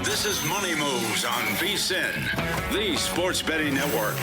This is Money Moves on VSiN, the sports betting network.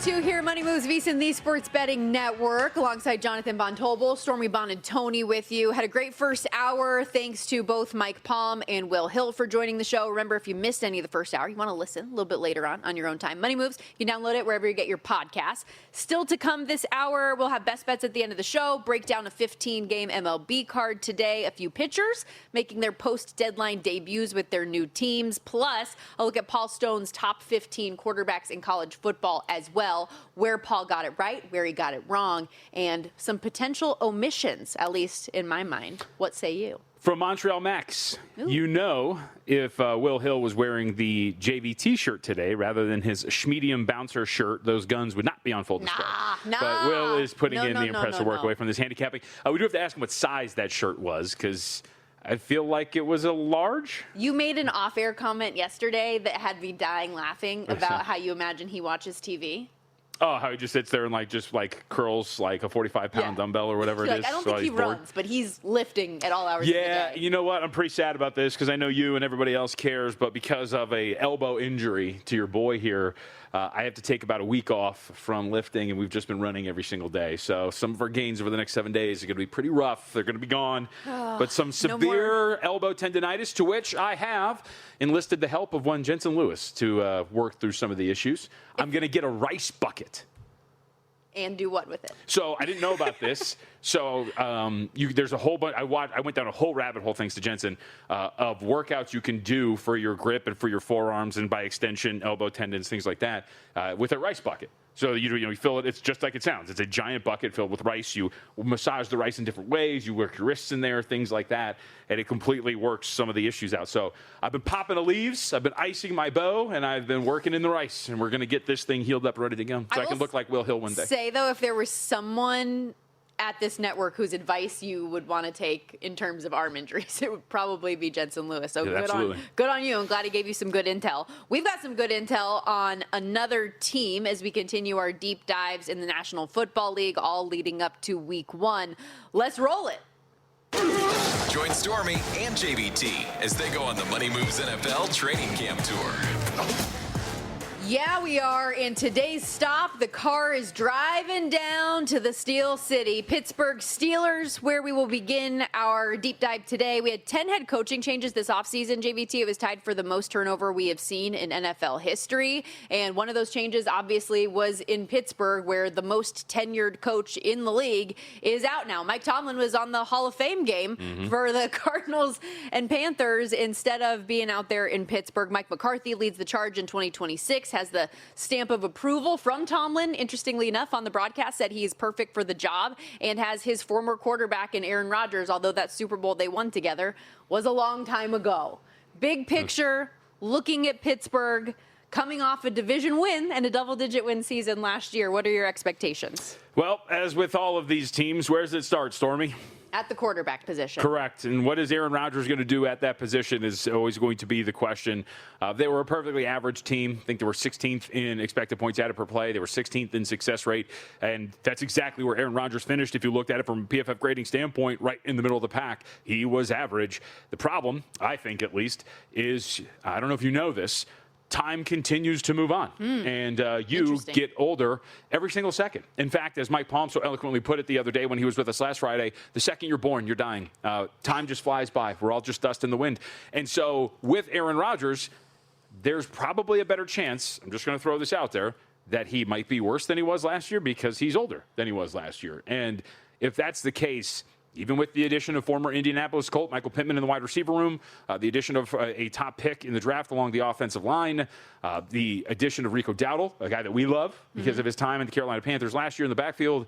Two here, Money Moves, VSiN, the Sports Betting Network, alongside Jonathan Tobel, Stormy Buonantony with you. Had a great first hour. Thanks to both Mike Palm and Will Hill for joining the show. Remember, if you missed any of the first hour, you want to listen a little bit later on your own time. Money Moves, you can download it wherever you get your podcasts. Still to come this hour, we'll have best bets at the end of the show, break down a 15-game MLB card today, a few pitchers making their post-deadline debuts with their new teams. Plus, I'll look at Paul Stone's top 15 quarterbacks in college football as well. Where Paul got it right, where he got it wrong, and some potential omissions, at least in my mind. What say you? From Montreal Max, Ooh. You know if Will Hill was wearing the JVT shirt today rather than his Schmedium bouncer shirt, those guns would not be on full display. Nah. But Will is putting the impressive work away from this handicapping. We do have to ask him what size that shirt was, because I feel like it was a large. You made an off-air comment yesterday that had me dying laughing about how you imagine he watches TV. Oh, how he just sits there and just curls like a 45-pound dumbbell or whatever it is. I don't think he runs, but he's lifting at all hours of the day. Yeah, you know what? I'm pretty sad about this because I know you and everybody else cares, but because of a elbow injury to your boy here, I have to take about a week off from lifting, and we've just been running every single day. So some of our gains over the next 7 days are going to be pretty rough. They're going to be gone. But some severe elbow tendonitis, to which I have enlisted the help of one Jensen Lewis to work through some of the issues. I'm going to get a rice bucket. And do what with it? So I didn't know about this. So there's a whole bunch. I went down a whole rabbit hole, thanks to Jensen, of workouts you can do for your grip and for your forearms and by extension, elbow tendons, things like that, with a rice bucket. So you fill it. It's just like it sounds. It's a giant bucket filled with rice. You massage the rice in different ways. You work your wrists in there, things like that, and it completely works some of the issues out. So I've been popping the leaves. I've been icing my bow, and I've been working in the rice. And we're going to get this thing healed up, ready to go, so I can look like Will Hill one day. Say though, if there was someone at this network whose advice you would want to take in terms of arm injuries, it would probably be Jensen Lewis. So good on you. I'm glad he gave you some good intel. We've got some good intel on another team as we continue our deep dives in the National Football League, all leading up to week 1. Let's roll it. Join Stormy and JVT as they go on the Money Moves NFL training camp tour. Yeah, we are. In today's stop, the car is driving down to the Steel City, Pittsburgh Steelers, where we will begin our deep dive today. We had 10 head coaching changes this offseason, JVT. It was tied for the most turnover we have seen in NFL history. And one of those changes, obviously, was in Pittsburgh, where the most tenured coach in the league is out now. Mike Tomlin was on the Hall of Fame game for the Cardinals and Panthers instead of being out there in Pittsburgh. Mike McCarthy leads the charge in 2026, has the stamp of approval from Tomlin, interestingly enough, on the broadcast, said he is perfect for the job, and has his former quarterback in Aaron Rodgers, although that Super Bowl they won together was a long time ago. Big picture, looking at Pittsburgh, coming off a division win and a double-digit win season last year. What are your expectations? Well, as with all of these teams, where does it start, Stormy? At the quarterback position. Correct. And what is Aaron Rodgers going to do at that position is always going to be the question. They were a perfectly average team. I think they were 16th in expected points added per play. They were 16th in success rate. And that's exactly where Aaron Rodgers finished. If you looked at it from a PFF grading standpoint, right in the middle of the pack, he was average. The problem, I think at least, is, I don't know if you know this, time continues to move on, and you get older every single second. In fact, as Mike Palm so eloquently put it the other day when he was with us last Friday, the second you're born, you're dying. Time just flies by. We're all just dust in the wind. And so with Aaron Rodgers, there's probably a better chance, I'm just going to throw this out there, that he might be worse than he was last year because he's older than he was last year. And if that's the case, even with the addition of former Indianapolis Colt Michael Pittman in the wide receiver room, the addition of a top pick in the draft along the offensive line, the addition of Rico Dowdle, a guy that we love because of his time in the Carolina Panthers last year in the backfield,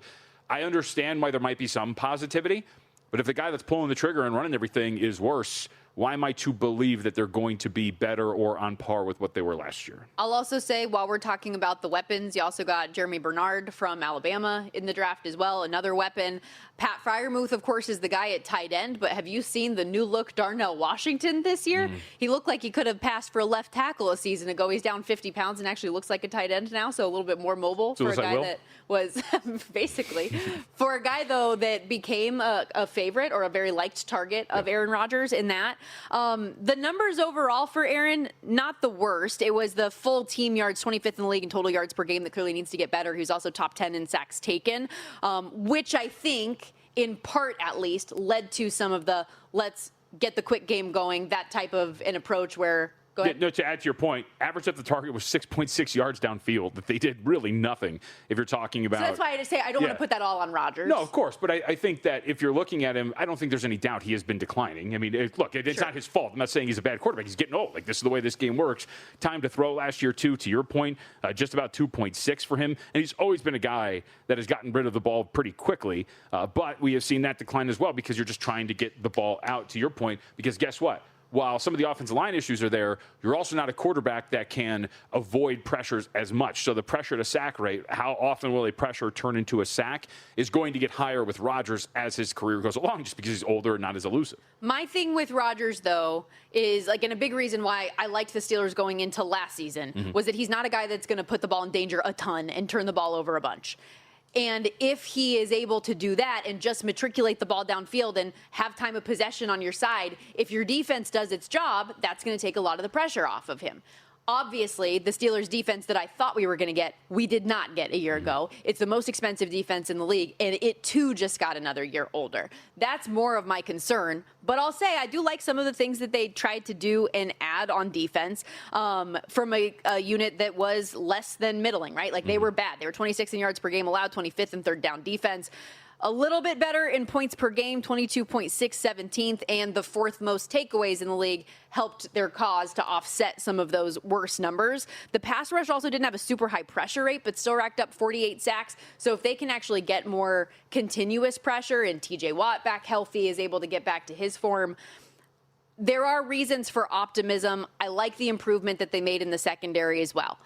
I understand why there might be some positivity. But if the guy that's pulling the trigger and running everything is worse, why am I to believe that they're going to be better or on par with what they were last year? I'll also say, while we're talking about the weapons, you also got Jeremy Bernard from Alabama in the draft as well, another weapon. Pat Freiermuth, of course, is the guy at tight end, but have you seen the new look Darnell Washington this year? He looked like he could have passed for a left tackle a season ago. He's down 50 pounds and actually looks like a tight end now, so a little bit more mobile for a guy that was basically for a guy, though, that became a favorite or a very liked target of Aaron Rodgers in that. The numbers overall for Aaron, not the worst. It was the full team yards, 25th in the league in total yards per game, that clearly needs to get better. He was also top 10 in sacks taken, which I think, in part at least, led to some of the let's get the quick game going, that type of an approach where Go ahead. No, to add to your point, average at the target was 6.6 yards downfield. That they did really nothing. If you're talking about, so that's why I just say I don't want to put that all on Rodgers. No, of course, but I think that if you're looking at him, I don't think there's any doubt he has been declining. I mean, it's not his fault. I'm not saying he's a bad quarterback. He's getting old. Like, this is the way this game works. Time to throw last year too. To your point, just about 2.6 for him, and he's always been a guy that has gotten rid of the ball pretty quickly. But we have seen that decline as well because you're just trying to get the ball out. To your point, because guess what? While some of the offensive line issues are there, you're also not a quarterback that can avoid pressures as much. So the pressure to sack rate, how often will a pressure turn into a sack, is going to get higher with Rodgers as his career goes along, just because he's older and not as elusive. My thing with Rodgers, though, is, like, and a big reason why I liked the Steelers going into last season was that he's not a guy that's going to put the ball in danger a ton and turn the ball over a bunch. And if he is able to do that and just matriculate the ball downfield and have time of possession on your side, if your defense does its job, that's going to take a lot of the pressure off of him. Obviously, the Steelers' defense that I thought we were going to get, we did not get a year ago. It's the most expensive defense in the league, and it, too, just got another year older. That's more of my concern. But I'll say I do like some of the things that they tried to do and add on defense from a unit that was less than middling, right? Like, they were bad. They were 26th in yards per game allowed, 25th in third down defense. A little bit better in points per game, 22.6, 17th, and the fourth most takeaways in the league helped their cause to offset some of those worse numbers. The pass rush also didn't have a super high pressure rate, but still racked up 48 sacks. So if they can actually get more continuous pressure and TJ Watt back healthy, is able to get back to his form, there are reasons for optimism. I like the improvement that they made in the secondary as well.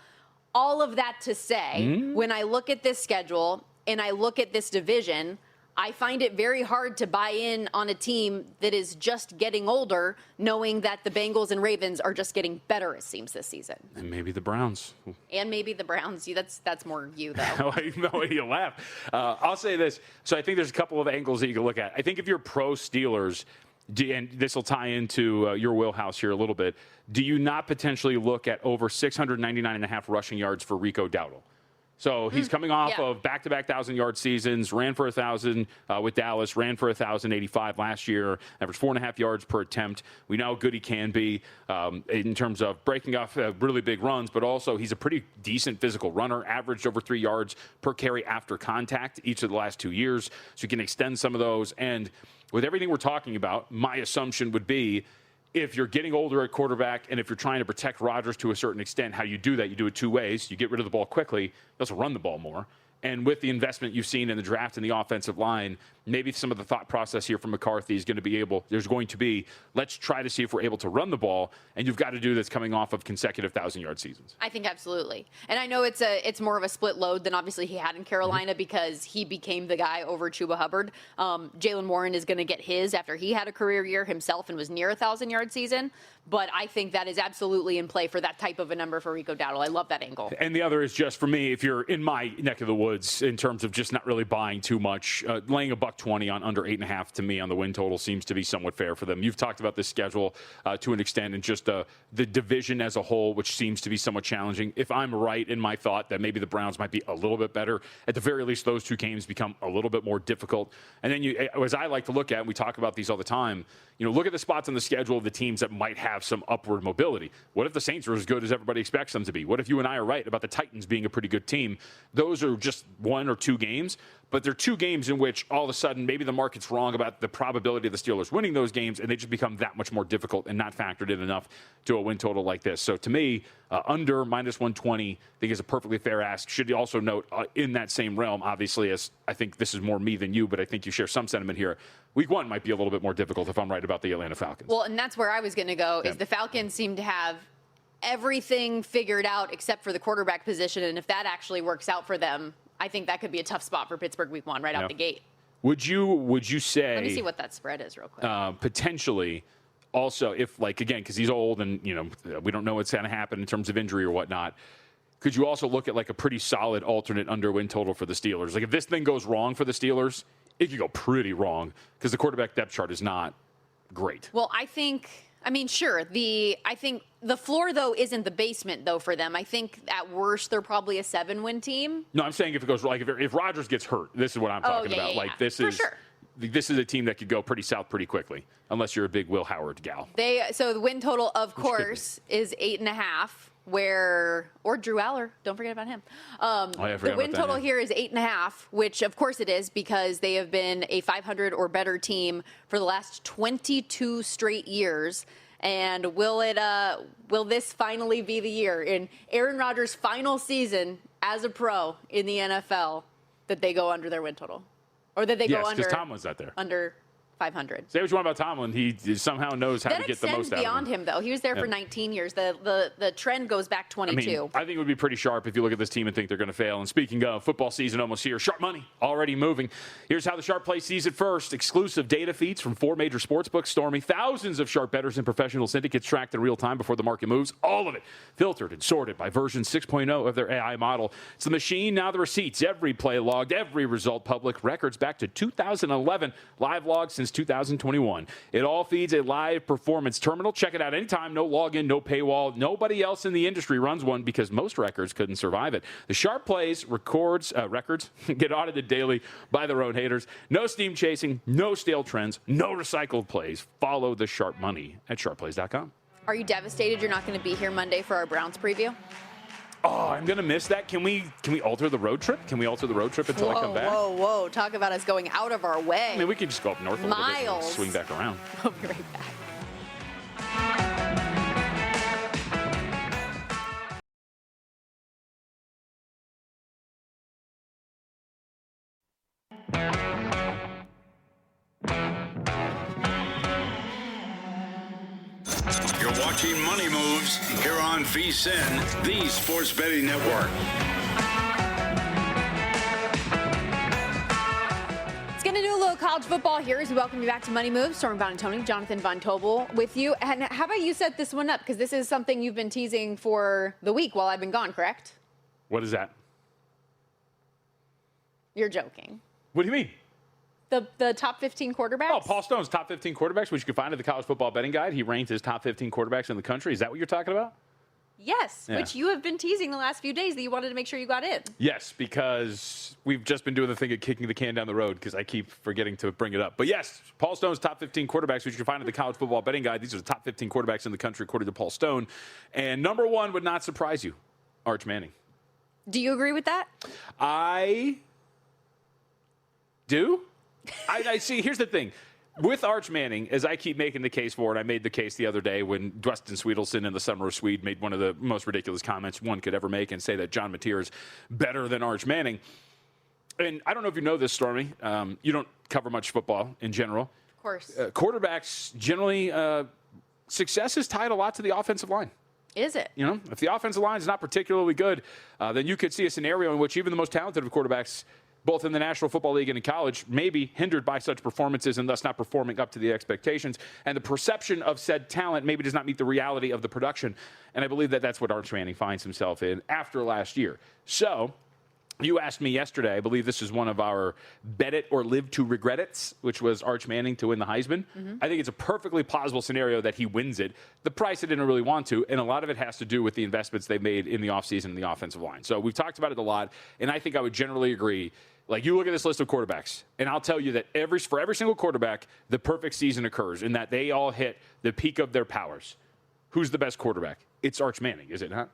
All of that to say, when I look at this schedule and I look at this division, I find it very hard to buy in on a team that is just getting older, knowing that the Bengals and Ravens are just getting better, it seems, this season. And maybe the Browns. And maybe the Browns. That's more you, though. No way you laugh. I'll say this. So I think there's a couple of angles that you can look at. I think if you're pro Steelers, and this will tie into your wheelhouse here a little bit, do you not potentially look at over 699.5 rushing yards for Rico Dowdle? So he's coming off of back-to-back 1,000-yard seasons, ran for 1,000 with Dallas, ran for 1,085 last year, averaged 4.5 yards per attempt. We know how good he can be in terms of breaking off really big runs, but also he's a pretty decent physical runner, averaged over 3 yards per carry after contact each of the last 2 years. So you can extend some of those. And with everything we're talking about, my assumption would be, if you're getting older at quarterback and if you're trying to protect Rodgers to a certain extent, how you do that, you do it two ways. You get rid of the ball quickly. You also run the ball more. And with the investment you've seen in the draft and the offensive line, maybe some of the thought process here from McCarthy is going to be let's try to see if we're able to run the ball. And you've got to do this coming off of consecutive 1,000-yard seasons. I think absolutely. And I know it's more of a split load than obviously he had in Carolina because he became the guy over Chuba Hubbard. Jaylen Warren is going to get his after he had a career year himself and was near a 1,000-yard season. But I think that is absolutely in play for that type of a number for Rico Dowdle. I love that angle. And the other is just for me, if you're in my neck of the woods in terms of just not really buying too much, laying $120 on under 8.5 to me on the win total seems to be somewhat fair for them. You've talked about this schedule to an extent and just the division as a whole, which seems to be somewhat challenging. If I'm right in my thought that maybe the Browns might be a little bit better, at the very least those two games become a little bit more difficult. And then as I like to look at, and we talk about these all the time, look at the spots on the schedule of the teams that might have some upward mobility. What if the Saints are as good as everybody expects them to be? What if you and I are right about the Titans being a pretty good team? Those are just 1 or 2 games, But there are two games in which all of a sudden maybe the market's wrong about the probability of the Steelers winning those games, and they just become that much more difficult and not factored in enough to a win total like this. So to me, under -120, I think is a perfectly fair ask. Should you also note in that same realm, obviously, as I think this is more me than you, but I think you share some sentiment here. Week 1 might be a little bit more difficult if I'm right about the Atlanta Falcons. Well, and that's where I was going to go, is the Falcons seem to have everything figured out except for the quarterback position, and if that actually works out for them, I think that could be a tough spot for Pittsburgh week 1 right out the gate. Would you say? Let me see what that spread is real quick. Potentially, also, if again, because he's old and we don't know what's going to happen in terms of injury or whatnot. Could you also look at a pretty solid alternate under win total for the Steelers? If this thing goes wrong for the Steelers, it could go pretty wrong because the quarterback depth chart is not great. Well, sure. I think the floor, though, isn't the basement, though, for them. I think at worst they're probably a 7-win team. No, I'm saying if it goes if Rodgers gets hurt, this is what I'm talking about. Yeah. This for is sure. This is a team that could go pretty south pretty quickly, unless you're a big Will Howard gal. So the win total, of course, is 8.5. Or Drew Aller, don't forget about him. The win total here is 8.5, which of course it is because they have been a 500 or better team for the last 22 straight years. And will this finally be the year in Aaron Rodgers' final season as a pro in the NFL that they go under their win total, or that they go under? Yes, because Tomlin's not there. Under 500. Say what you want about Tomlin. He somehow knows how to get the most out of him. Beyond him, though. He was there for 19 years. The trend goes back 22. I think it would be pretty sharp if you look at this team and think they're going to fail. And speaking of football season almost here, sharp money already moving. Here's how the Sharp Play sees it first. Exclusive data feeds from 4 major sportsbooks, Stormy. Thousands of sharp bettors and professional syndicates tracked in real time before the market moves. All of it filtered and sorted by version 6.0 of their AI model. It's the machine, now the receipts. Every play logged, every result public. Records back to 2011. Live logs since 2021. It all feeds a live performance terminal. Check it out anytime. No login, no paywall. Nobody else in the industry runs one because most records couldn't survive it. The Sharp Plays records get audited daily by their own haters. No steam chasing, no stale trends, no recycled plays. Follow the Sharp Money at sharpplays.com. Are you devastated you're not going to be here Monday for our Browns preview? Oh, I'm going to miss that. Can we alter the road trip? Can we alter the road trip until I come back? Whoa. Talk about us going out of our way. I mean, we can just go up north a little bit and swing back around. We'll be right back. You're watching Money Moves here on VSiN, the Sports Betting Network. It's going to do a little college football here as we welcome you back to Money Moves. Stormy Buonantony, Jonathan Von Tobel with you. And how about you set this one up? Because this is something you've been teasing for the week while I've been gone, correct? What is that? You're joking. What do you mean? The top 15 quarterbacks? Oh, Paul Stone's top 15 quarterbacks, which you can find at the College Football Betting Guide. He ranked his top 15 quarterbacks in the country. Is that what you're talking about? Yes, which you have been teasing the last few days that you wanted to make sure you got in. Yes, because we've just been doing the thing of kicking the can down the road because I keep forgetting to bring it up. But yes, Paul Stone's top 15 quarterbacks, which you can find at the College Football Betting Guide. These are the top 15 quarterbacks in the country, according to Paul Stone. And number one would not surprise you, Arch Manning. Do you agree with that? I do. I see. Here's the thing. With Arch Manning, as I keep making the case for it, I made the case the other day when Dustin Swedelson in the Summer of Swede made one of the most ridiculous comments one could ever make and say that John Mateer is better than Arch Manning. And I don't know if you know this, Stormy. You don't cover much football in general. Of course. Quarterbacks, generally, success is tied a lot to the offensive line. Is it? If the offensive line is not particularly good, then you could see a scenario in which even the most talented of quarterbacks, both in the National Football League and in college, may be hindered by such performances and thus not performing up to the expectations. And the perception of said talent maybe does not meet the reality of the production. And I believe that that's what Arch Manning finds himself in after last year. So you asked me yesterday, I believe this is one of our bet it or live to regret it's, which was Arch Manning to win the Heisman. Mm-hmm. I think it's a perfectly plausible scenario that he wins it. The price I didn't really want to, and a lot of it has to do with the investments they made in the offseason in the offensive line. So we've talked about it a lot, and I think I would generally agree. Like, you look at this list of quarterbacks, and I'll tell you that for every single quarterback, the perfect season occurs in that they all hit the peak of their powers. Who's the best quarterback? It's Arch Manning, is it not?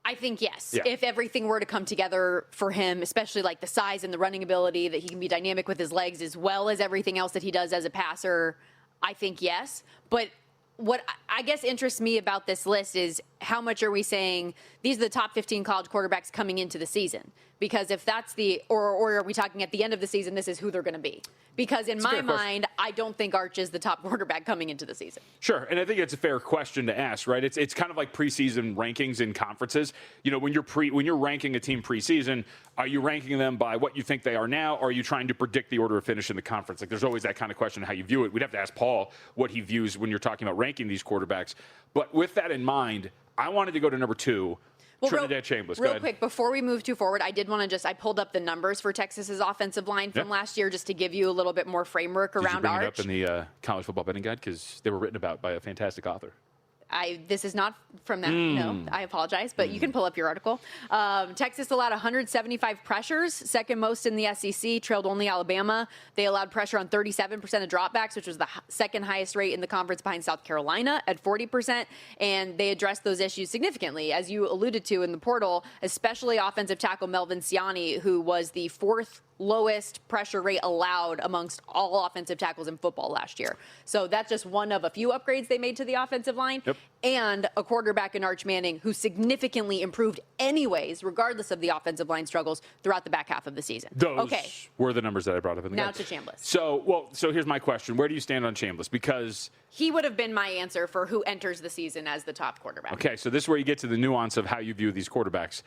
I think yes. Yeah. If everything were to come together for him, especially like the size and the running ability, that he can be dynamic with his legs as well as everything else that he does as a passer, I think yes. But what I guess interests me about this list is how much are we saying these are the top 15 college quarterbacks coming into the season? Because if that's or are we talking at the end of the season, this is who they're going to be? Because in my mind, I don't think Arch is the top quarterback coming into the season. Sure, and I think it's a fair question to ask, right? It's kind of like preseason rankings in conferences. You know, when you're ranking a team preseason, are you ranking them by what you think they are now, or are you trying to predict the order of finish in the conference? Like, there's always that kind of question how you view it. We'd have to ask Paul what he views when you're talking about ranking these quarterbacks. But with that in mind, I wanted to go to number 2. Trinidad Chambers. Real quick, before we move too forward, I did want to I pulled up the numbers for Texas's offensive line from last year just to give you a little bit more framework around Did you bring Arch. it up in the college football betting guide? Because they were written about by a fantastic author. This is not from that. No, I apologize, but you can pull up your article. Texas allowed 175 pressures, second most in the SEC, trailed only Alabama. They allowed pressure on 37% of dropbacks, which was the second highest rate in the conference behind South Carolina at 40%. And they addressed those issues significantly, as you alluded to in the portal, especially offensive tackle Melvin Siani, who was the 4th lowest pressure rate allowed amongst all offensive tackles in football last year. So that's just one of a few upgrades they made to the offensive line. Yep. And a quarterback in Arch Manning who significantly improved anyways, regardless of the offensive line struggles throughout the back half of the season. Those were the numbers that I brought up in the Now guide. to Chambliss. So here's my question. Where do you stand on Chambliss? Because he would have been my answer for who enters the season as the top quarterback. Okay, so this is where you get to the nuance of how you view these quarterbacks.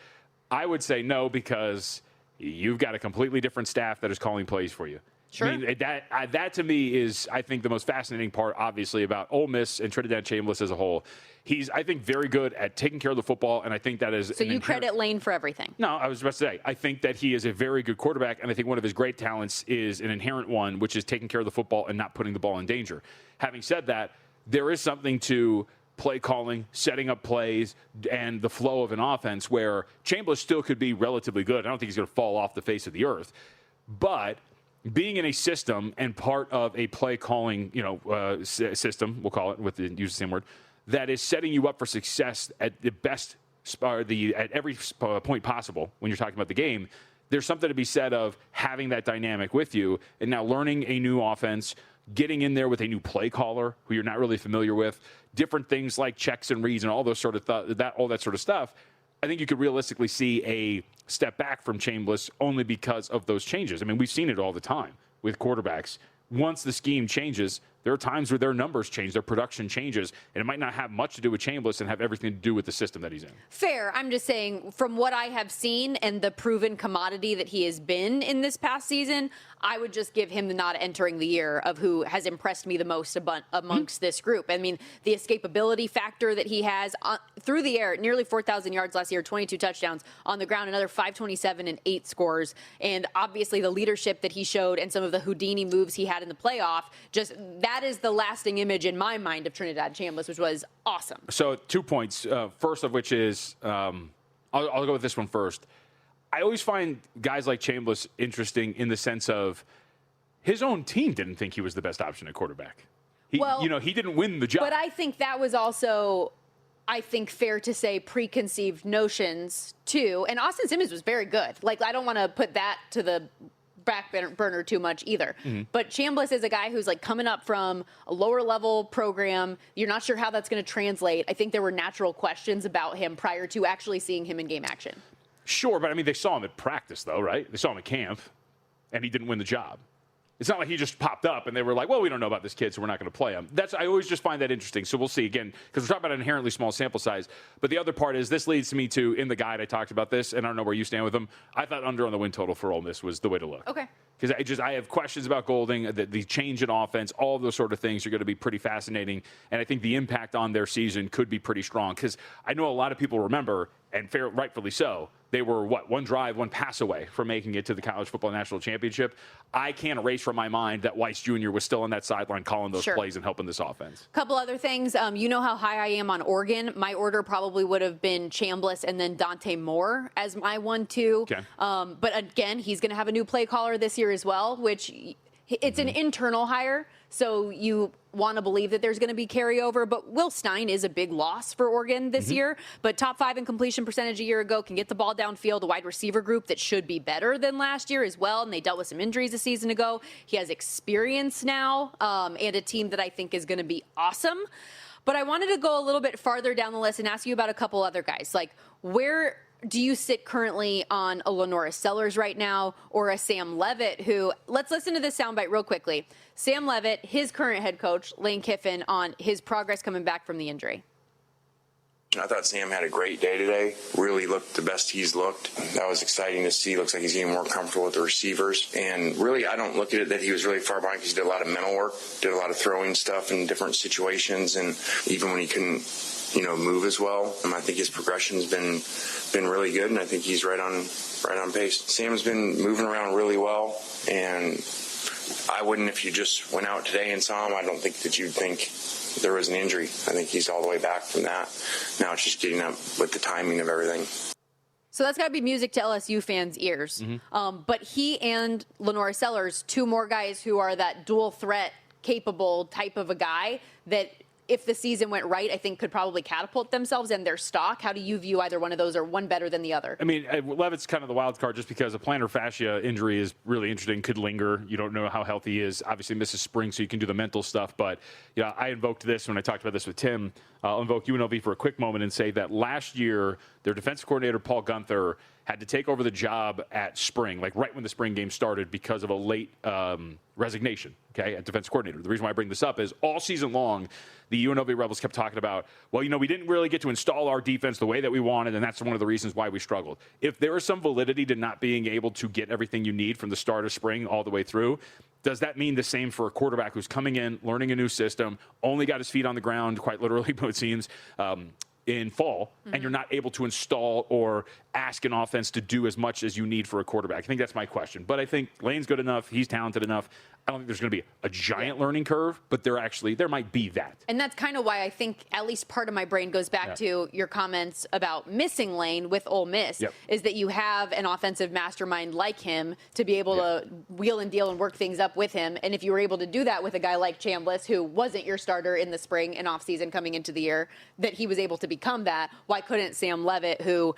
I would say no, because you've got a completely different staff that is calling plays for you. Sure. I mean, that to me is, I think, the most fascinating part, obviously, about Ole Miss and Trinidad Chambbliss as a whole. He's, I think, very good at taking care of the football, and I think that is... So you credit Lane for everything? No, I was about to say, I think that he is a very good quarterback, and I think one of his great talents is an inherent one, which is taking care of the football and not putting the ball in danger. Having said that, there is something to play calling, setting up plays, and the flow of an offense where Chambbliss still could be relatively good. I don't think he's going to fall off the face of the earth. But being in a system and part of a play calling, system, we'll call it, use the same word, that is setting you up for success at the best, at every point possible when you're talking about the game, there's something to be said of having that dynamic with you and now learning a new offense, getting in there with a new play caller who you're not really familiar with, different things like checks and reads and all those sort of all that sort of stuff. I think you could realistically see a step back from Chambbliss only because of those changes. I mean, we've seen it all the time with quarterbacks. Once the scheme changes, there are times where their numbers change, their production changes, and it might not have much to do with Chambbliss and have everything to do with the system that he's in. Fair. I'm just saying, from what I have seen and the proven commodity that he has been in this past season, I would just give him the nod entering the year of who has impressed me the most amongst this group. I mean, the escapability factor that he has through the air, nearly 4,000 yards last year, 22 touchdowns on the ground, another 527 and 8 scores. And obviously the leadership that he showed and some of the Houdini moves he had in the playoff, just that is the lasting image in my mind of Trinidad Chambbliss, which was awesome. So 2 points. First of which is, I'll go with this one first. I always find guys like Chambbliss interesting in the sense of his own team didn't think he was the best option at quarterback. He didn't win the job. But I think that was also, fair to say, preconceived notions too. And Austin Simmons was very good. Like, I don't want to put that to the back burner too much either. Mm-hmm. But Chambbliss is a guy who's like coming up from a lower level program. You're not sure how that's going to translate. I think there were natural questions about him prior to actually seeing him in game action. Sure, but I mean, they saw him at practice, though, right? They saw him at camp, and he didn't win the job. It's not like he just popped up and they were like, well, we don't know about this kid, so we're not going to play him. I always just find that interesting. So we'll see, again, because we're talking about an inherently small sample size. But the other part is, this leads me to, in the guide, I talked about this, and I don't know where you stand with them. I thought under on the win total for Ole Miss was the way to look. Okay. Because I have questions about Golding, the change in offense, all of those sort of things are going to be pretty fascinating. And I think the impact on their season could be pretty strong. Because I know a lot of people remember, and rightfully so, they were, one drive, one pass away from making it to the College Football National Championship. I can't erase from my mind that Weiss Jr. was still on that sideline calling those plays and helping this offense. Couple other things. You know how high I am on Oregon. My order probably would have been Chambbliss and then Dante Moore as my 1-2. Okay. But again, he's going to have a new play caller this year as well, which it's an internal hire. So you want to believe that there's going to be carryover, but Will Stein is a big loss for Oregon this year. But top 5 in completion percentage a year ago, can get the ball downfield, a wide receiver group that should be better than last year as well, and they dealt with some injuries a season ago. He has experience now, and a team that I think is going to be awesome. But I wanted to go a little bit farther down the list and ask you about a couple other guys. Like, where do you sit currently on a Lenora Sellers right now, or a Sam Levitt, who, let's listen to this soundbite real quickly. Sam Levitt, his current head coach, Lane Kiffin, on his progress coming back from the injury. I thought Sam had a great day today. Really looked the best he's looked. That was exciting to see. Looks like he's getting more comfortable with the receivers. And really, I don't look at it that he was really far behind because he did a lot of mental work, did a lot of throwing stuff in different situations, and even when he couldn't, move as well. I think his progression's been really good, and I think he's right on pace. Sam's been moving around really well, and I wouldn't, if you just went out today and saw him, I don't think that you'd think there was an injury. I think he's all the way back from that. Now it's just getting up with the timing of everything. So that's got to be music to LSU fans' ears. But he and Lenora Sellers, 2 more guys who are that dual threat capable type of a guy that, if the season went right, I think could probably catapult themselves and their stock. How do you view either one of those, or one better than the other? I mean, Levitt's kind of the wild card just because a plantar fascia injury is really interesting, could linger. You don't know how healthy he is. Obviously misses spring, so you can do the mental stuff. But I invoked this when I talked about this with Tim. I'll invoke UNLV for a quick moment and say that last year, their defensive coordinator, Paul Gunther, had to take over the job at spring, like right when the spring game started, because of a late resignation, at defensive coordinator. The reason why I bring this up is all season long, the UNLV Rebels kept talking about, we didn't really get to install our defense the way that we wanted, and that's one of the reasons why we struggled. If there is some validity to not being able to get everything you need from the start of spring all the way through, does that mean the same for a quarterback who's coming in, learning a new system, only got his feet on the ground, quite literally, it seems, in fall, and you're not able to install or ask an offense to do as much as you need for a quarterback? I think that's my question. But I think Lane's good enough. He's talented enough. I don't think there's going to be a giant learning curve, but there might be that. And that's kind of why I think at least part of my brain goes back to your comments about missing Lane with Ole Miss, is that you have an offensive mastermind like him to be able to wheel and deal and work things up with him. And if you were able to do that with a guy like Chambliss, who wasn't your starter in the spring and offseason coming into the year, that he was able to become that, why couldn't Sam Levitt, who,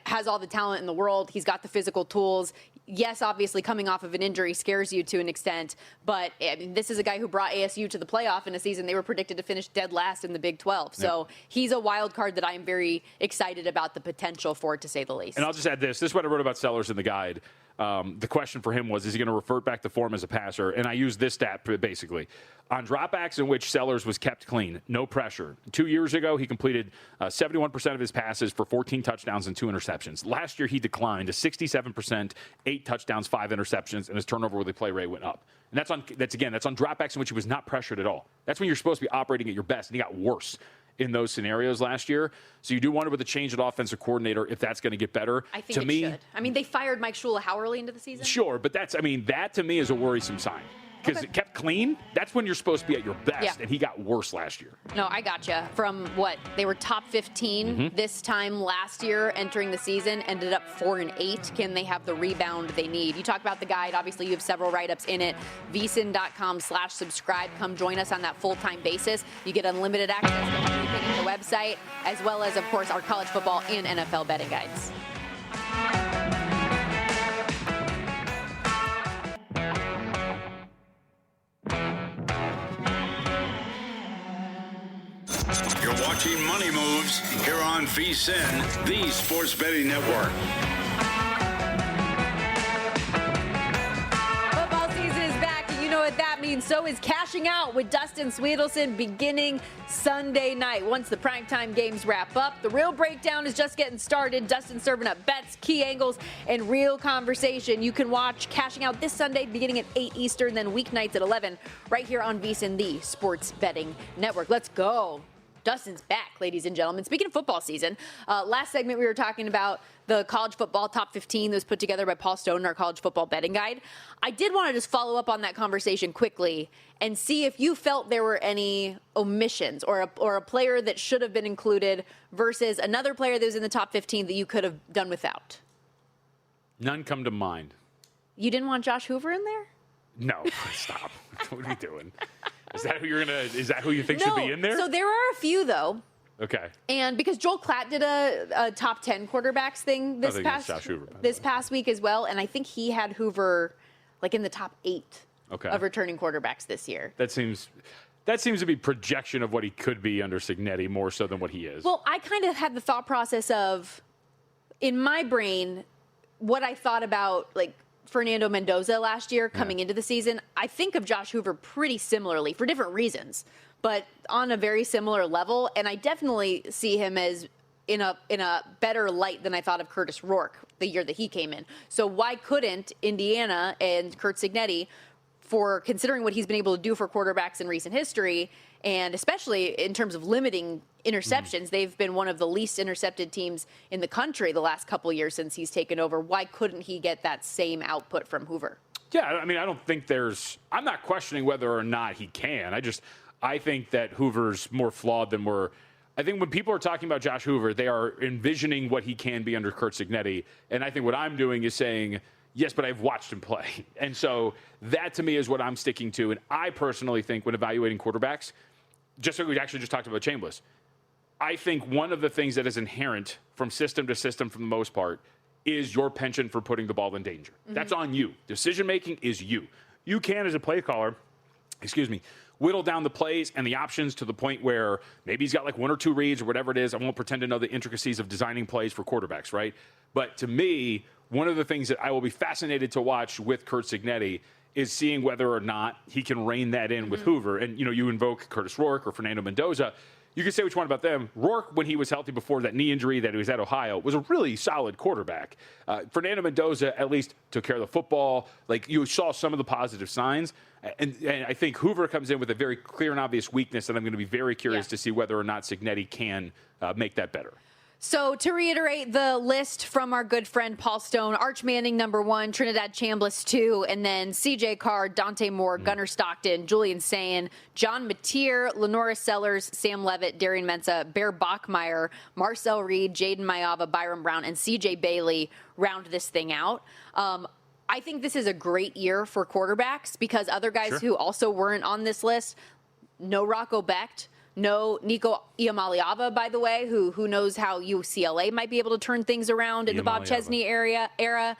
has all the talent in the world, he's got the physical tools. Yes, obviously coming off of an injury scares you to an extent, but this is a guy who brought ASU to the playoff in a season they were predicted to finish dead last in the Big 12. So he's a wild card that I am very excited about the potential for, to say the least. And I'll just add this. This is what I wrote about Sellers in the guide. The question for him was, is he going to revert back to form as a passer? And I used this stat basically. On dropbacks in which Sellers was kept clean, no pressure. 2 years ago, he completed 71% of his passes for 14 touchdowns and 2 interceptions. Last year, he declined to 67%, 8 touchdowns, 5 interceptions, and his turnover with the play rate went up. And that's on dropbacks in which he was not pressured at all. That's when you're supposed to be operating at your best, and he got worse in those scenarios last year. So you do wonder with the change at offensive coordinator if that's going to get better. I think it should. They fired Mike Shula how early into the season? Sure, but that to me is a worrisome sign. Because it kept clean, that's when you're supposed to be at your best, and he got worse last year. No, I gotcha. From they were top 15 this time last year entering the season, ended up 4-8. Can they have the rebound they need? You talk about the guide. Obviously, you have several write-ups in it. vsin.com/subscribe. Come join us on that full-time basis. You get unlimited access to everything in the website, as well as, of course, our college football and NFL betting guides. You're watching Money Moves here on VSiN, the sports betting network. Football season is back, and you know what that means. So is cashing out with Dustin Swedelson beginning Sunday night. Once the primetime games wrap up, the real breakdown is just getting started. Dustin serving up bets, key angles, and real conversation. You can watch Cashing Out this Sunday beginning at 8 Eastern, then weeknights at 11, right here on VSiN, the sports betting network. Let's go. Dustin's back, ladies and gentlemen. Speaking of football season, last segment we were talking about the college football top 15 that was put together by Paul Stone in our college football betting guide. I did want to just follow up on that conversation quickly and see if you felt there were any omissions or a player that should have been included versus another player that was in the top 15 that you could have done without. None come to mind. You didn't want Josh Hoover in there? No, stop. What are you doing? Is that who you think should be in there? So there are a few, though. Okay. And because Joel Klatt did a top 10 quarterbacks thing this past week as well, and I think he had Hoover like in the top 8 of returning quarterbacks this year. That seems to be projection of what he could be under Cignetti more so than what he is. Well, I kind of had the thought process of, in my brain, what I thought about like Fernando Mendoza last year coming into the season. I think of Josh Hoover pretty similarly for different reasons, but on a very similar level. And I definitely see him as in a better light than I thought of Curtis Rourke the year that he came in. So why couldn't Indiana and Curt Cignetti, for considering what he's been able to do for quarterbacks in recent history, and especially in terms of limiting interceptions, they've been one of the least intercepted teams in the country the last couple of years since he's taken over. Why couldn't he get that same output from Hoover? Yeah, I mean, I don't think I'm not questioning whether or not he can. I think that Hoover's more flawed than I think when people are talking about Josh Hoover, they are envisioning what he can be under Curt Cignetti. And I think what I'm doing is saying, yes, but I've watched him play. And so that to me is what I'm sticking to. And I personally think when evaluating quarterbacks, just like we actually just talked about Chambliss, I think one of the things that is inherent from system to system for the most part is your penchant for putting the ball in danger. Mm-hmm. That's on you. Decision-making is you. You can, as a play caller, whittle down the plays and the options to the point where maybe he's got like 1 or 2 reads or whatever it is. I won't pretend to know the intricacies of designing plays for quarterbacks, right? But to me, one of the things that I will be fascinated to watch with Curt Cignetti is seeing whether or not he can rein that in with Hoover. And, you invoke Curtis Rourke or Fernando Mendoza. You can say which one about them. Rourke, when he was healthy before that knee injury that he was at Ohio, was a really solid quarterback. Fernando Mendoza at least took care of the football. Like, you saw some of the positive signs. And I think Hoover comes in with a very clear and obvious weakness, and I'm going to be very curious to see whether or not Cignetti can make that better. So to reiterate the list from our good friend Paul Stone, Arch Manning, number 1, Trinidad Chambliss, 2, and then C.J. Carr, Dante Moore, Gunnar Stockton, Julian Sayin, John Mateer, Lenora Sellers, Sam Levitt, Darian Mensah, Bear Bachmeyer, Marcel Reed, Jaden Mayava, Byron Brown, and C.J. Bailey round this thing out. I think this is a great year for quarterbacks because other guys who also weren't on this list, no Rocco Becht, no Nico Iamaleava, by the way, who knows how UCLA might be able to turn things around in the Bob Chesney era.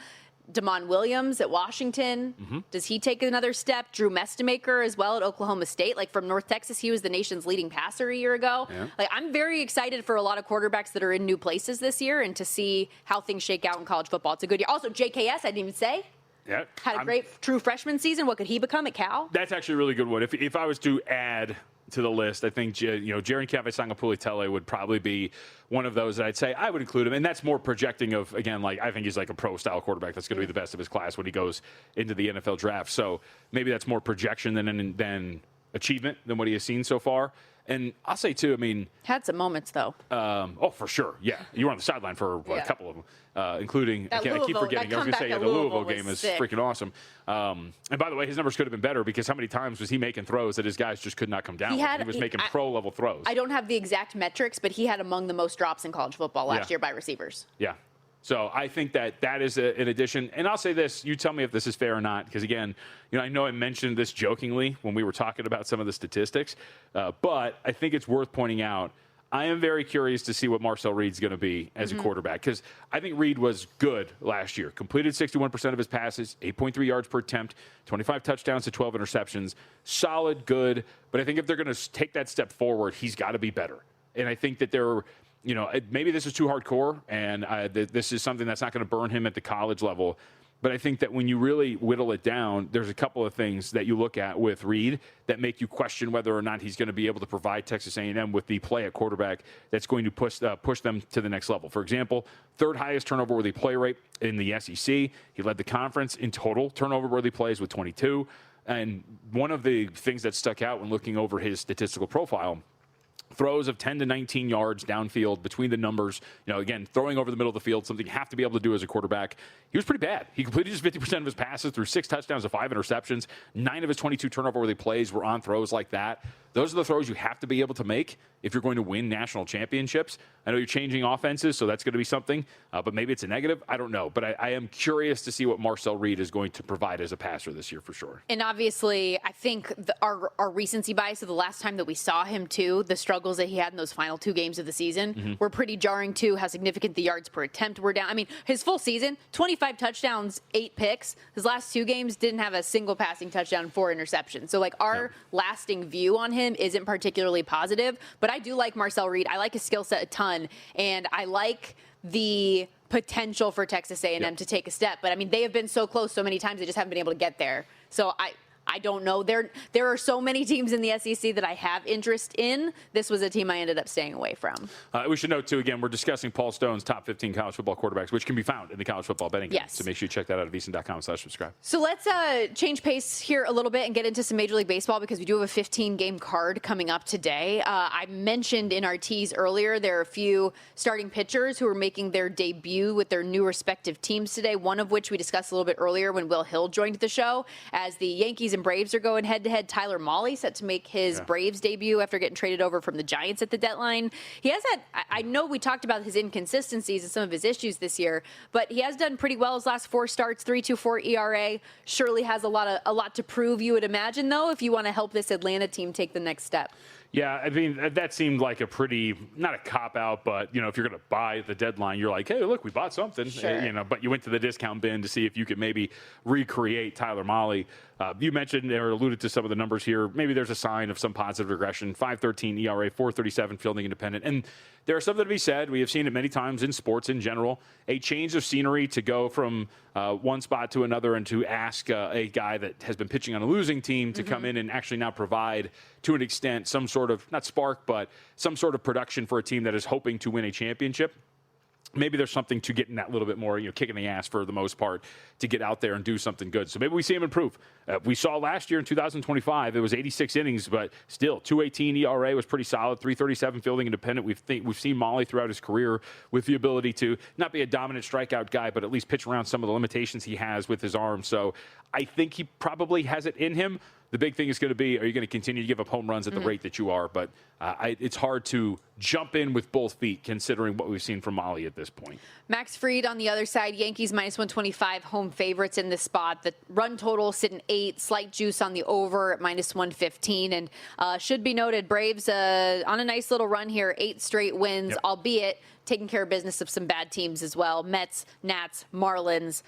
Damon Williams at Washington. Does he take another step? Drew Mestemaker as well at Oklahoma State. Like, from North Texas, he was the nation's leading passer a year ago. Yeah. Like, I'm very excited for a lot of quarterbacks that are in new places this year and to see how things shake out in college football. It's a good year. Also, JKS, I didn't even say. Yeah, had a great true freshman season. What could he become at Cal? That's actually a really good one. If I was to add to the list, I think Jaren Cavasanga-Pulitele would probably be one of those that I'd say I would include him, and that's more projecting of, again, like, I think he's like a pro-style quarterback that's going to be the best of his class when he goes into the NFL draft. So maybe that's more projection than achievement than what he has seen so far. And I'll say, too, I mean... Had some moments, though. For sure, yeah. You were on the sideline for a couple of them, including... I keep forgetting. I was going to say, the Louisville game is freaking awesome. And by the way, his numbers could have been better because how many times was he making throws that his guys just could not come down with? He was making pro-level throws. I don't have the exact metrics, but he had among the most drops in college football last year by receivers. Yeah. So I think that is an addition. And I'll say this, you tell me if this is fair or not, because, again, I know I mentioned this jokingly when we were talking about some of the statistics, but I think it's worth pointing out, I am very curious to see what Marcel Reed's going to be as a quarterback, because I think Reed was good last year. Completed 61% of his passes, 8.3 yards per attempt, 25 touchdowns to 12 interceptions. Solid, good, but I think if they're going to take that step forward, he's got to be better. And I think that maybe this is too hardcore, and this is something that's not going to burn him at the college level. But I think that when you really whittle it down, there's a couple of things that you look at with Reed that make you question whether or not he's going to be able to provide Texas A&M with the play at quarterback that's going to push them to the next level. For example, 3rd highest turnover-worthy play rate in the SEC. He led the conference in total turnover-worthy plays with 22. And one of the things that stuck out when looking over his statistical profile, throws of 10 to 19 yards downfield between the numbers, again, throwing over the middle of the field, something you have to be able to do as a quarterback. He was pretty bad. He completed just 50% of his passes through 6 touchdowns to 5 interceptions. 9 of his 22 turnover-worthy plays were on throws like that. Those are the throws you have to be able to make if you're going to win national championships. I know you're changing offenses, so that's going to be something, but maybe it's a negative. I don't know. But I am curious to see what Marcel Reed is going to provide as a passer this year for sure. And obviously, I think our recency bias of the last time that we saw him, too, the struggles that he had in those final 2 games of the season were pretty jarring, too, how significant the yards per attempt were down. I mean, his full season, 25 touchdowns, 8 picks. His last 2 games didn't have a single passing touchdown, 4 interceptions. So, like, our lasting view on him isn't particularly positive. But I do like Marcel Reed. I like his skill set a ton, and I like the potential for Texas A&M to take a step. But, I mean, they have been so close so many times, they just haven't been able to get there. So I don't know. There are so many teams in the SEC that I have interest in. This was a team I ended up staying away from. We should note, too, again, we're discussing Paul Stone's top 15 college football quarterbacks, which can be found in the college football betting game. Yes. So make sure you check that out at vsin.com/subscribe. So let's change pace here a little bit and get into some Major League Baseball because we do have a 15-game card coming up today. I mentioned in our tease earlier there are a few starting pitchers who are making their debut with their new respective teams today, one of which we discussed a little bit earlier when Will Hill joined the show. As the Yankees and Braves are going head-to-head, Tyler Mahle set to make his Braves debut after getting traded over from the Giants at the deadline. He has had, I know we talked about his inconsistencies and some of his issues this year, but he has done pretty well his last 4 starts, 3.24 ERA. Surely has a lot to prove, you would imagine, though, if you want to help this Atlanta team take the next step. Yeah, I mean, that seemed like a pretty, not a cop-out, but, if you're going to buy the deadline, you're like, hey, look, we bought something. Sure. But you went to the discount bin to see if you could maybe recreate Tyler Mahle. You mentioned or alluded to some of the numbers here. Maybe there's a sign of some positive regression. 5.13 ERA, 4.37 fielding independent. And there is something to be said. We have seen it many times in sports in general. A change of scenery to go from one spot to another and to ask a guy that has been pitching on a losing team to come in and actually now provide, to an extent, some sort of, not spark, but some sort of production for a team that is hoping to win a championship. Maybe there's something to getting that little bit more, kicking the ass for the most part to get out there and do something good. So maybe we see him improve. We saw last year in 2025, it was 86 innings, but still 2.18 ERA was pretty solid, 3.37 fielding independent. We've seen Mahle throughout his career with the ability to not be a dominant strikeout guy, but at least pitch around some of the limitations he has with his arm. So I think he probably has it in him. The big thing is going to be, are you going to continue to give up home runs at the rate that you are? But it's hard to jump in with both feet considering what we've seen from Mahle at this point. Max Fried on the other side, Yankees minus 125, home favorites in this spot. The run total sitting 8, slight juice on the over at minus 115. And should be noted, Braves on a nice little run here, 8 straight wins, albeit taking care of business of some bad teams as well. Mets, Nats, Marlins.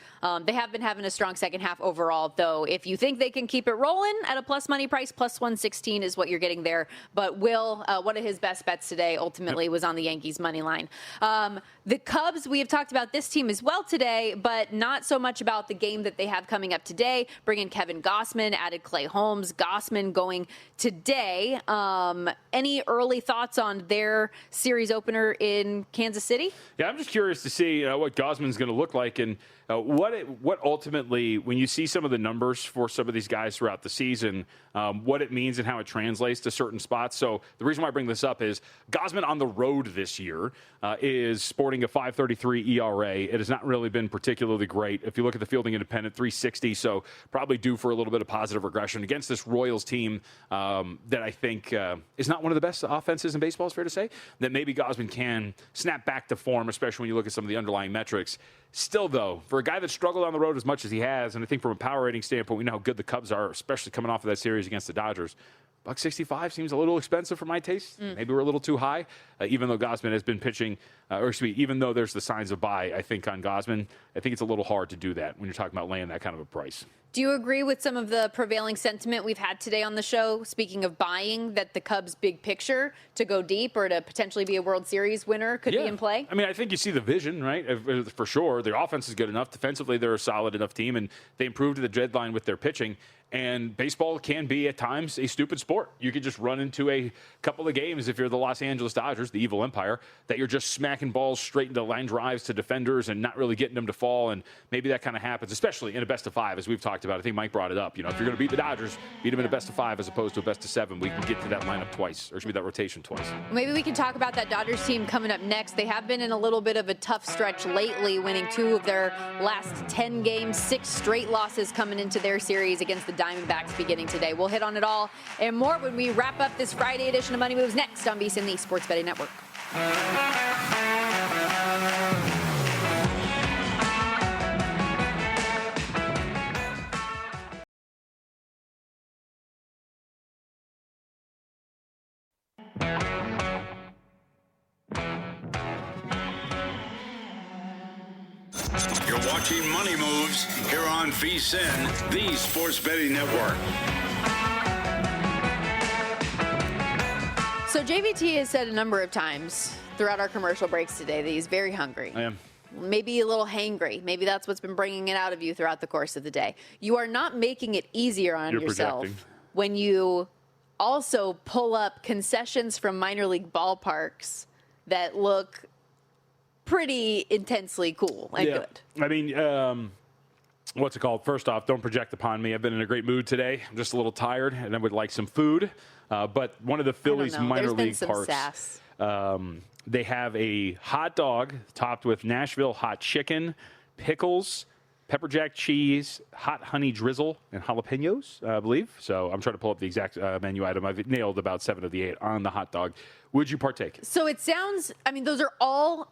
They have been having a strong second half overall, though. If you think they can keep it rolling at a plus money price, plus 116 is what you're getting there. But Will, one of his best bets today ultimately was on the Yankees money line. The Cubs, we have talked about this team as well today, but not so much about the game that they have coming up today. Bring in Kevin Gausman, added Clay Holmes. Gausman going today. Any early thoughts on their series opener in Kansas City? Yeah, I'm just curious to see what Gausman's going to look like and what ultimately, when you see some of the numbers for some of these guys throughout the season, what it means and how it translates to certain spots. So the reason why I bring this up is Gausman on the road this year is sporting a 5.33 ERA. It has not really been particularly great. If you look at the fielding independent, 3.60, so probably due for a little bit of positive regression against this Royals team that I think is not one of the best offenses in baseball, it's fair to say, that maybe Gausman can snap back to form, especially when you look at some of the underlying metrics. Still, though, for a guy that struggled on the road as much as he has, and I think from a power rating standpoint, we know how good the Cubs are, especially coming off of that series against the Dodgers. $165 seems a little expensive for my taste. Maybe we're a little too high, even though Gausman has been pitching, even though there's the signs of buy, I think, on Gausman. I think it's a little hard to do that when you're talking about laying that kind of a price. Do you agree with some of the prevailing sentiment we've had today on the show, speaking of buying, that the Cubs' big picture to go deep or to potentially be a World Series winner could be in play? I mean, I think you see the vision, right? For sure. Their offense is good enough. Defensively, they're a solid enough team, and they improved at the deadline with their pitching. And baseball can be, at times, a stupid sport. You could just run into a couple of games if you're the Los Angeles Dodgers, the evil empire, that you're just smacking balls straight into line drives to defenders and not really getting them to fall. And maybe that kind of happens, especially in a best of 5, as we've talked about. I think Mike brought it up. If you're going to beat the Dodgers, beat them in a best of 5 as opposed to a best of 7. We can get to that lineup twice, or should be that rotation twice. Maybe we can talk about that Dodgers team coming up next. They have been in a little bit of a tough stretch lately, winning 2 of their last 10 games, 6 straight losses coming into their series against the Diamondbacks beginning today. We'll hit on it all and more when we wrap up this Friday edition of Money Moves next on VSiN, the Sports Betting Network. You're watching Money Moves here on VSiN, the Sports Betting Network. So JVT has said a number of times throughout our commercial breaks today that he's very hungry. I am. Maybe a little hangry. Maybe that's what's been bringing it out of you throughout the course of the day. You are not making it easier on yourself projecting. when you also pull up concessions from minor league ballparks that look pretty intensely cool and good. I mean, what's it called? First off, don't project upon me. I've been in a great mood today. I'm just a little tired, and I would like some food. But one of the Phillies minor league parks, they have a hot dog topped with Nashville hot chicken, pickles, pepper jack cheese, hot honey drizzle, and jalapenos, I believe. So I'm trying to pull up the exact menu item. I've nailed about 7 of the 8 on the hot dog. Would you partake? So it sounds, I mean, those are all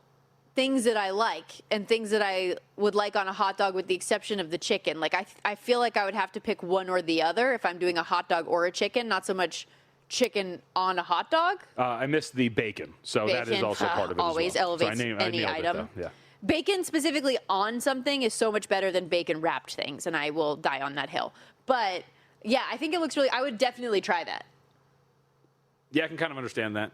things that I like and things that I would like on a hot dog with the exception of the chicken. Like, I feel like I would have to pick one or the other if I'm doing a hot dog or a chicken, not so much chicken on a hot dog. I missed the bacon, so that is also part of it always as well. elevates any item. Yeah. Bacon specifically on something is so much better than bacon wrapped things, and I will die on that hill. But, yeah, I think it looks really – I would definitely try that. Yeah, I can kind of understand that.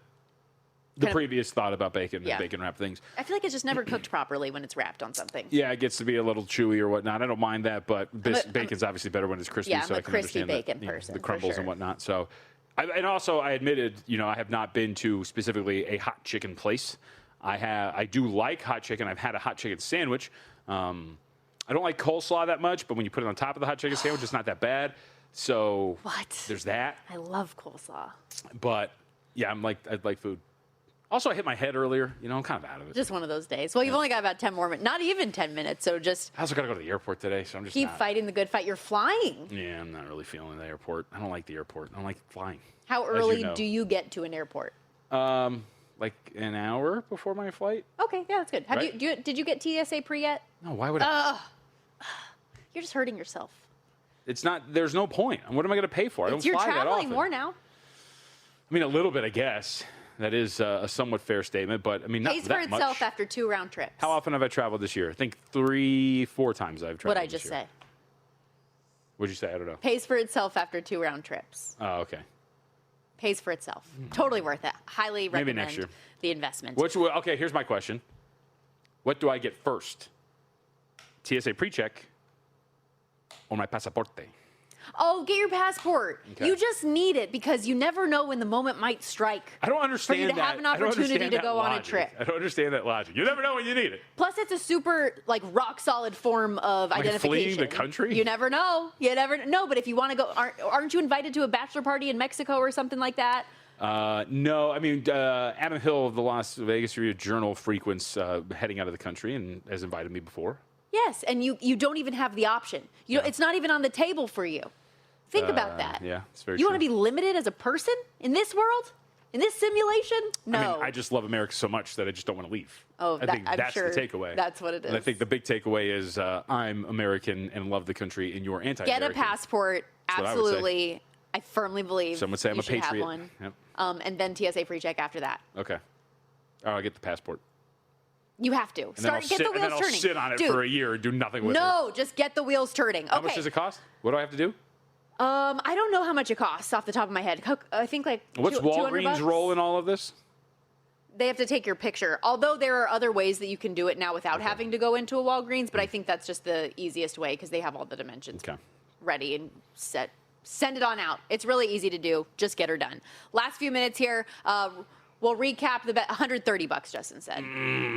The previous thought about bacon and bacon wrap things. I feel like it's just never cooked properly when it's wrapped on something. Yeah, it gets to be a little chewy or whatnot. I don't mind that, but bacon's obviously better when it's crispy. Yeah, so I'm I a can crispy understand bacon that, person, the crumbles for sure. and whatnot. So, and also I admitted, I have not been to specifically a hot chicken place. I do like hot chicken. I've had a hot chicken sandwich. I don't like coleslaw that much, but when you put it on top of the hot chicken sandwich, it's not that bad. So there's that. I love coleslaw. But yeah, I'd like food. Also, I hit my head earlier. I'm kind of out of it. Just one of those days. Well, you've only got about 10 more minutes. Not even 10 minutes, so just I also got to go to the airport today, so I'm just keep fighting the good fight. You're flying. Yeah, I'm not really feeling the airport. I don't like the airport. I don't like flying. How early do you get to an airport? Like an hour before my flight. Okay, yeah, that's good. Did you get TSA pre yet? No, why would I? You're just hurting yourself. It's not. There's no point. What am I going to pay for? I don't fly that often. You're traveling more now. I mean, a little bit, I guess. That is a somewhat fair statement, but I mean, not that much. Pays for itself after 2 round trips. How often have I traveled this year? I think 3-4 times I've traveled. What'd I just say? What'd you say? I don't know. Pays for itself after 2 round trips. Oh, okay. Pays for itself. Totally worth it. Highly recommend next year. The investment. Okay, here's my question. What do I get first? TSA pre-check or my pasaporte? Oh, get your passport. Okay. You just need it because you never know when the moment might strike. I don't understand for you to have an opportunity to go on a trip. I don't understand that logic. You never know when you need it. Plus, it's a super rock solid form of identification. Fleeing the country? You never know. You never know. But if you want to go, aren't you invited to a bachelor party in Mexico or something like that? No. I mean, Adam Hill of the Las Vegas Journal frequents heading out of the country and has invited me before. Yes, and you don't even have the option. It's not even on the table for you. Think about that. Yeah, it's very You true. want to be limited as a person in this world? In this simulation? No. I mean, I just love America so much that I just don't want to leave. Oh, I think that's sure the takeaway. That's what it is. And I think the big takeaway is I'm American and love the country, and you're anti-American. Get a passport. That's absolutely. I firmly believe some would say I'm you a should patriot. have one. Yep. And then TSA free check after that. Okay. I'll get the passport. You have to. And then I'll sit on it for a year and do nothing with it. No, just get the wheels turning. Okay. How much does it cost? What do I have to do? I don't know how much it costs off the top of my head. I think What's Walgreens' role in all of this? They have to take your picture. Although there are other ways that you can do it now without having to go into a Walgreens, but I think that's just the easiest way because they have all the dimensions ready and set. Send it on out. It's really easy to do. Just get her done. Last few minutes here. We'll recap the bet. $130, Justin said.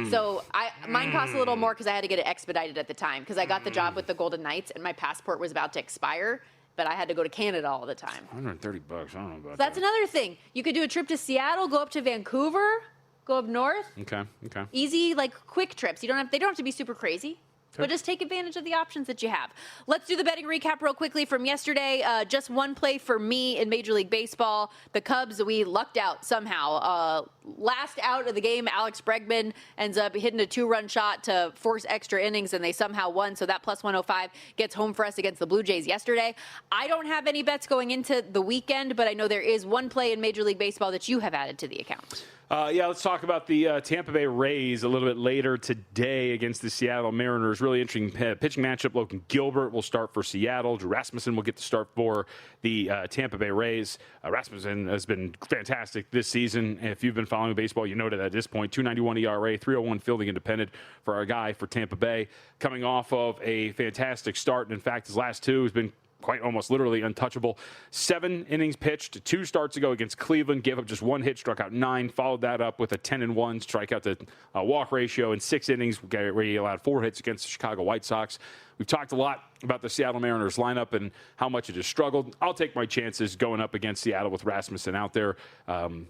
So mine cost a little more because I had to get it expedited at the time because I got the job with the Golden Knights and my passport was about to expire, but I had to go to Canada all the time. $130. I don't know about that. That's another thing. You could do a trip to Seattle, go up to Vancouver, go up north. Okay. Easy, quick trips. They don't have to be super crazy. But just take advantage of the options that you have. Let's do the betting recap real quickly from yesterday. Just one play for me in Major League Baseball. The Cubs, we lucked out somehow. Last out of the game, Alex Bregman ends up hitting a 2-run shot to force extra innings, and they somehow won. So that plus 105 gets home for us against the Blue Jays yesterday. I don't have any bets going into the weekend, but I know there is one play in Major League Baseball that you have added to the account. Let's talk about the Tampa Bay Rays a little bit later today against the Seattle Mariners. Really interesting pitching matchup. Logan Gilbert will start for Seattle. Drew Rasmussen will get the start for the Tampa Bay Rays. Rasmussen has been fantastic this season. If you've been following baseball, you know that at this point, 2.91 ERA, 3.01 fielding independent for our guy for Tampa Bay, coming off of a fantastic start. And in fact, his last two has been quite almost literally untouchable. 7 innings pitched, 2 starts ago against Cleveland, gave up just 1 hit, struck out 9, followed that up with a 10-1 strikeout to walk ratio in 6 innings, where he allowed 4 hits against the Chicago White Sox. We've talked a lot about the Seattle Mariners lineup and how much it has struggled. I'll take my chances going up against Seattle with Rasmussen out there.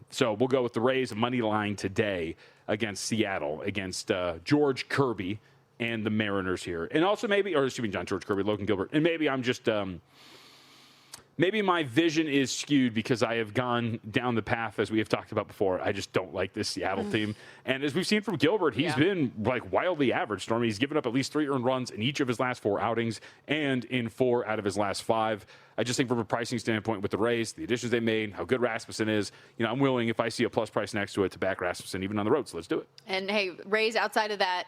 So we'll go with the Rays money line today against Seattle, against George Kirby and the Mariners here. And also George Kirby, Logan Gilbert. And maybe I'm just, maybe my vision is skewed because I have gone down the path, as we have talked about before. I just don't like this Seattle team. And as we've seen from Gilbert, he's been like wildly average, Stormy. He's given up at least 3 earned runs in each of his last 4 outings and in 4 out of his last 5. I just think from a pricing standpoint with the Rays, the additions they made, how good Rasmussen is, I'm willing, if I see a plus price next to it, to back Rasmussen even on the road. So let's do it. And hey, Rays outside of that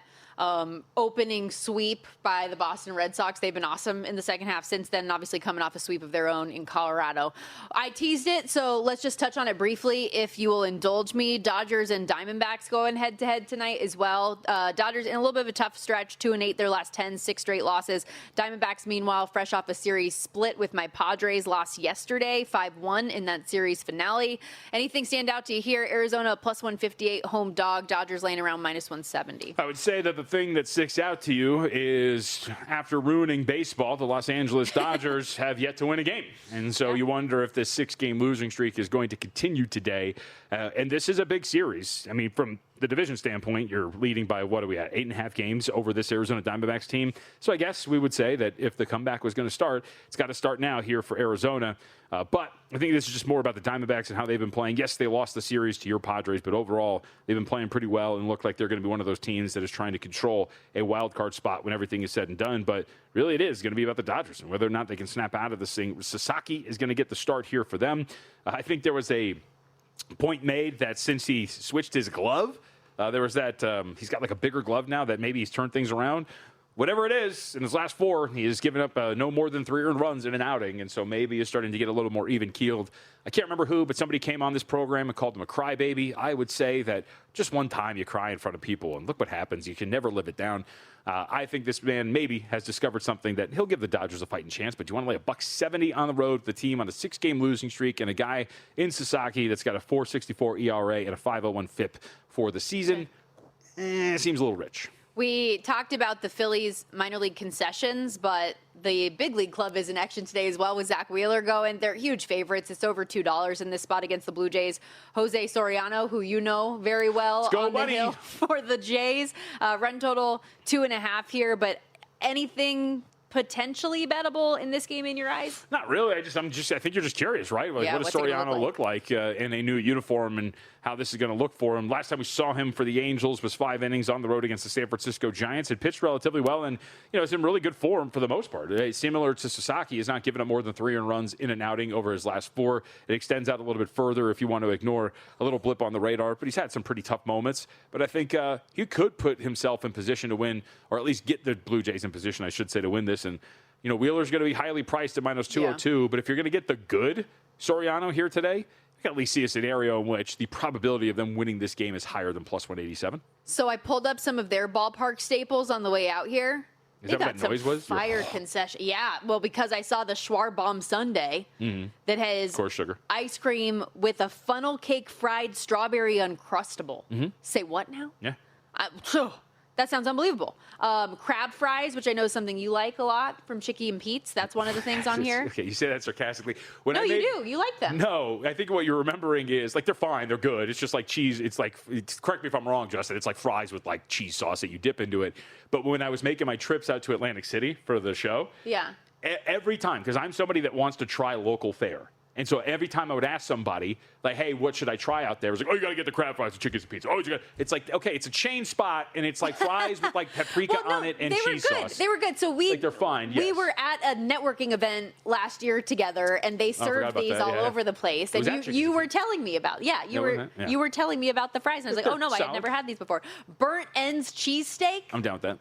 opening sweep by the Boston Red Sox, they've been awesome in the second half since then, obviously coming off a sweep of their own in Colorado. I teased it, so let's just touch on it briefly if you will indulge me. Dodgers and Diamondbacks going head-to-head tonight as well. Dodgers in a little bit of a tough stretch, 2-8 their last 10, 6 straight losses. Diamondbacks, meanwhile, fresh off a series split with my Padres, lost yesterday, 5-1 in that series finale. Anything stand out to you here? Arizona plus 158 home dog, Dodgers laying around minus 170. I would say that the thing that sticks out to you is after ruining baseball, the Los Angeles Dodgers have yet to win a game. And so you wonder if this 6-game losing streak is going to continue today. And this is a big series. I mean, from the division standpoint, you're leading by, what are we at, 8.5 games over this Arizona Diamondbacks team. So I guess we would say that if the comeback was going to start, it's got to start now here for Arizona. But I think this is just more about the Diamondbacks and how they've been playing. Yes, they lost the series to your Padres, but overall, they've been playing pretty well and look like they're going to be one of those teams that is trying to control a wild card spot when everything is said and done. But really, it is going to be about the Dodgers and whether or not they can snap out of this thing. Sasaki is going to get the start here for them. I think there was a point made that since he switched his glove, there was that he's got like a bigger glove now that maybe he's turned things around. Whatever it is, in his last 4, he has given up no more than 3 earned runs in an outing, and so maybe he's starting to get a little more even-keeled. I can't remember who, but somebody came on this program and called him a crybaby. I would say that just one time you cry in front of people, and look what happens. You can never live it down. I think this man maybe has discovered something that he'll give the Dodgers a fighting chance, but you want to lay $170 on the road with the team on a 6-game losing streak and a guy in Sasaki that's got a 4.64 ERA and a 5.01 FIP for the season. Seems a little rich. We talked about the Phillies minor league concessions, but the big league club is in action today as well with Zach Wheeler going. They're huge favorites. It's over $2 in this spot against the Blue Jays. Jose Soriano, who you know very well, on the hill for the Jays. Run total 2.5 here, but anything potentially bettable in this game in your eyes? Not really. I think you're just curious, right? Like, what does Soriano look like in a new uniform and how this is going to look for him? Last time we saw him for the Angels was 5 innings on the road against the San Francisco Giants. It pitched relatively well and, it's in really good form for the most part. Similar to Sasaki, he's not given up more than 3 earned runs in an outing over his last 4. It extends out a little bit further if you want to ignore a little blip on the radar, but he's had some pretty tough moments. But I think he could put himself in position to win, or at least get the Blue Jays in position, I should say, to win this. And, Wheeler's going to be highly priced at minus 202, but if you're going to get the good Soriano here today, you can at least see a scenario in which the probability of them winning this game is higher than plus 187. So I pulled up some of their ballpark staples on the way out here. Is that what that noise was? Fire concession. Yeah, well, because I saw the Schwarbomb sundae that has of course, sugar. Ice cream with a funnel cake fried strawberry Uncrustable. Say what now? Yeah. That sounds unbelievable. Crab fries, which I know is something you like a lot from Chicky and Pete's. That's one of the things on here. Okay, you say that sarcastically. No, you do. You like them. No, I think what you're remembering is, like, they're fine. They're good. It's just like cheese. Correct me if I'm wrong, Justin. It's like fries with, like, cheese sauce that you dip into it. But when I was making my trips out to Atlantic City for the show, yeah, every time, because I'm somebody that wants to try local fare. And so every time I would ask somebody, like, hey, what should I try out there? It was like, oh, you got to get the crab fries, the chickens and pizza. Oh, you got. It's like, okay, it's a chain spot, and it's like fries with like paprika on it and cheese sauce. They were good. So they're fine. Yes. We were at a networking event last year together, and they served these all over the place. And you were telling me about, you were telling me about the fries, and I was like, oh no, I had never had these before. Burnt ends cheesesteak. I'm down with that.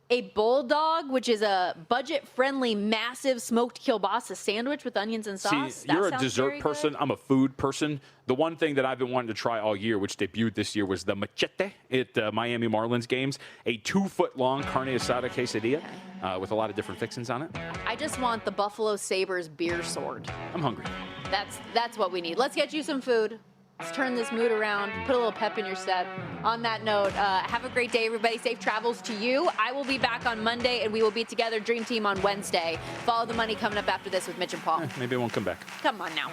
A bulldog, which is a budget-friendly, massive smoked kielbasa sandwich with onions and sauce. See, you're a dessert person. Good. I'm a food person. The one thing that I've been wanting to try all year, which debuted this year, was the machete at Miami Marlins games. A 2-foot-long carne asada quesadilla with a lot of different fixings on it. I just want the Buffalo Sabres beer sword. I'm hungry. That's what we need. Let's get you some food. Let's turn this mood around, put a little pep in your step. On that note, have a great day, everybody. Safe travels to you. I will be back on Monday, and we will be together, Dream Team, on Wednesday. Follow the money coming up after this with Mitch and Paul. Maybe I won't come back. Come on now.